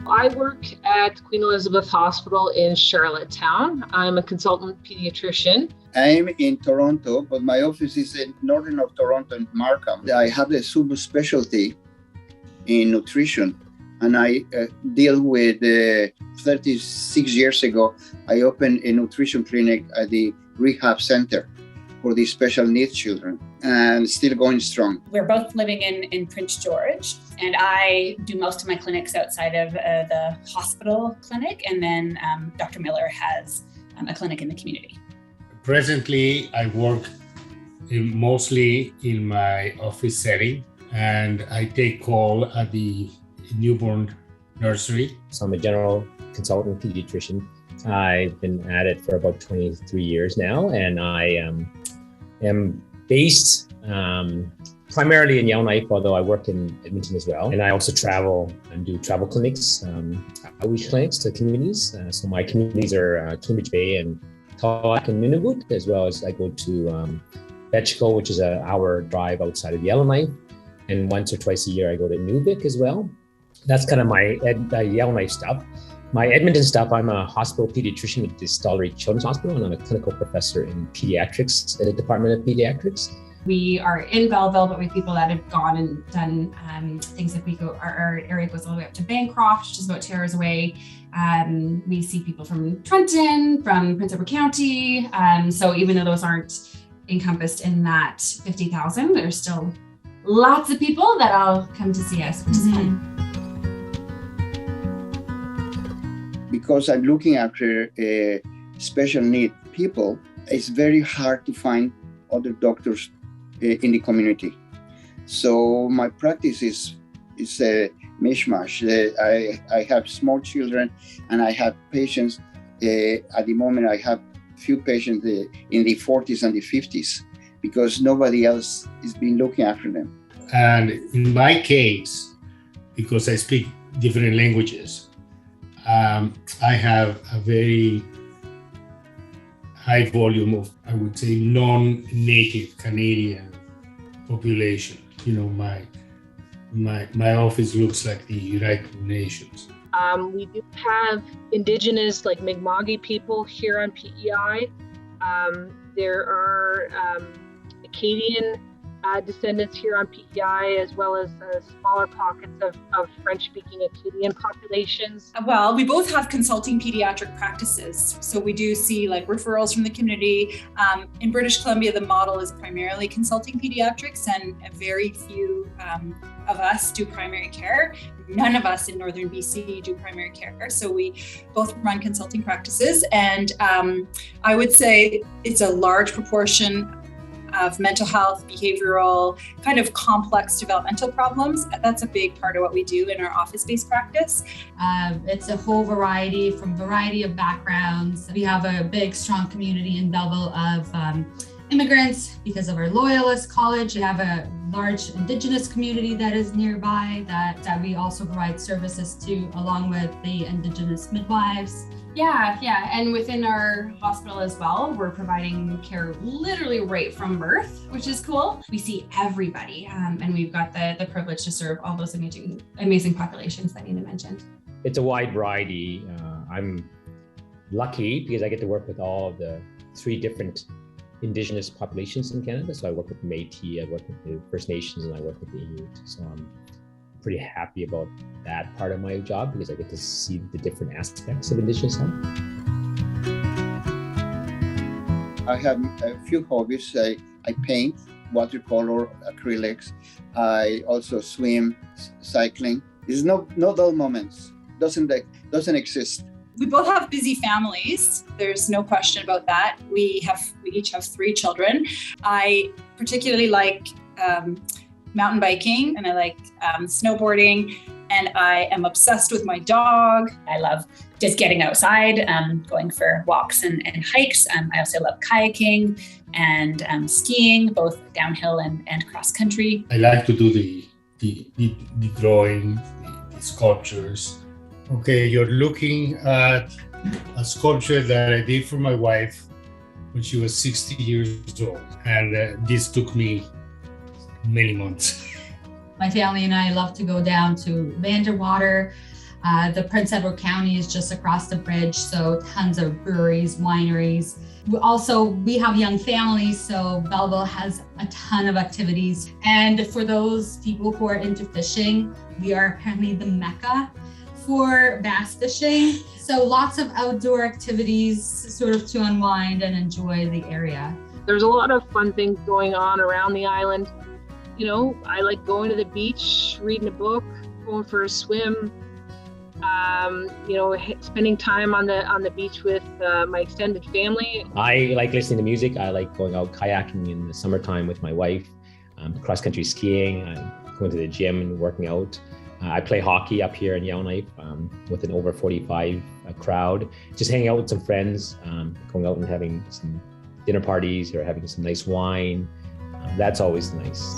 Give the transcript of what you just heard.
I work at Queen Elizabeth Hospital in Charlottetown. I'm a consultant pediatrician. I'm in Toronto, but my office is in northern of Toronto in Markham. I have a super specialty in nutrition, and I deal with 36 years ago, I opened a nutrition clinic at the rehab center for the special needs children, and still going strong. We're both living in Prince George, and I do most of my clinics outside of the hospital clinic, and then Dr. Miller has a clinic in the community. Presently, I work mostly in my office setting, and I take call at the newborn nursery. So I'm a general consultant pediatrician. I've been at it for about 23 years now, and I am based primarily in Yellowknife, although I work in Edmonton as well. And I also travel and do travel clinics, outreach clinics to communities. So my communities are Cambridge Bay and Tawac and Nunavut, as well as I go to Betchko, which is an hour drive outside of Yellowknife. And once or twice a year, I go to Nuvik as well. That's kind of my Yellowknife stuff. My Edmonton stuff, I'm a hospital pediatrician at the Stollery Children's Hospital, and I'm a clinical professor in pediatrics at the Department of Pediatrics. We are in Belleville, but we have people that have gone and done things like our area goes all the way up to Bancroft, which is about 2 hours away. We see people from Trenton, from Prince Edward County. So even though those aren't encompassed in that 50,000, there's still lots of people that all come to see us, which is fun. Because I'm looking after special need people, it's very hard to find other doctors in the community. So my practice is a mishmash. I have small children, and I have patients. At the moment, I have few patients in the 40s and the 50s, because nobody else has been looking after them. And in my case, because I speak different languages, I have a very high volume of, I would say, non-native Canadian population. You know, my office looks like the United Nations. We do have Indigenous, like Mi'kmaq people here on PEI. There are Acadian descendants here on PEI, as well as smaller pockets of French-speaking Acadian populations. Well, we both have consulting pediatric practices. So we do see like referrals from the community. In British Columbia, the model is primarily consulting pediatrics, and very few of us do primary care. None of us in Northern BC do primary care. So we both run consulting practices. And I would say it's a large proportion of mental health, behavioral, kind of complex developmental problems. That's a big part of what we do in our office-based practice. It's a whole variety of backgrounds. We have a big, strong community in Belleville of immigrants because of our Loyalist College. We have a large Indigenous community that is nearby that we also provide services to, along with the Indigenous midwives. Yeah. And within our hospital as well, we're providing care literally right from birth, which is cool. We see everybody, and we've got the privilege to serve all those amazing populations that Nina mentioned. It's a wide variety. I'm lucky because I get to work with all of the 3 different Indigenous populations in Canada. So I work with Métis, I work with the First Nations, and I work with the Inuit. So I'm pretty happy about that part of my job because I get to see the different aspects of Indigenous health. I have a few hobbies. I paint, watercolor, acrylics. I also swim, cycling. There's no dull moments. Doesn't exist. We both have busy families. There's no question about that. We each have 3 children. I particularly like mountain biking, and I like snowboarding, and I am obsessed with my dog. I love just getting outside, going for walks and hikes. I also love kayaking and skiing, both downhill and cross country. I like to do the drawing, the sculptures. Okay, you're looking at a sculpture that I did for my wife when she was 60 years old, and this took me many months. My family and I love to go down to Vanderwater The Prince Edward County is just across the bridge, so tons of breweries, wineries. We have young families, so Belleville has a ton of activities. And for those people who are into fishing, we are apparently the mecca for bass fishing. So lots of outdoor activities sort of to unwind and enjoy the area. There's a lot of fun things going on around the island. You know, I like going to the beach, reading a book, going for a swim, you know, spending time on the beach with my extended family. I like listening to music. I like going out kayaking in the summertime with my wife, cross-country skiing, going to the gym and working out. I play hockey up here in Yellowknife with an over 45 crowd, just hanging out with some friends, going out and having some dinner parties or having some nice wine. That's always nice.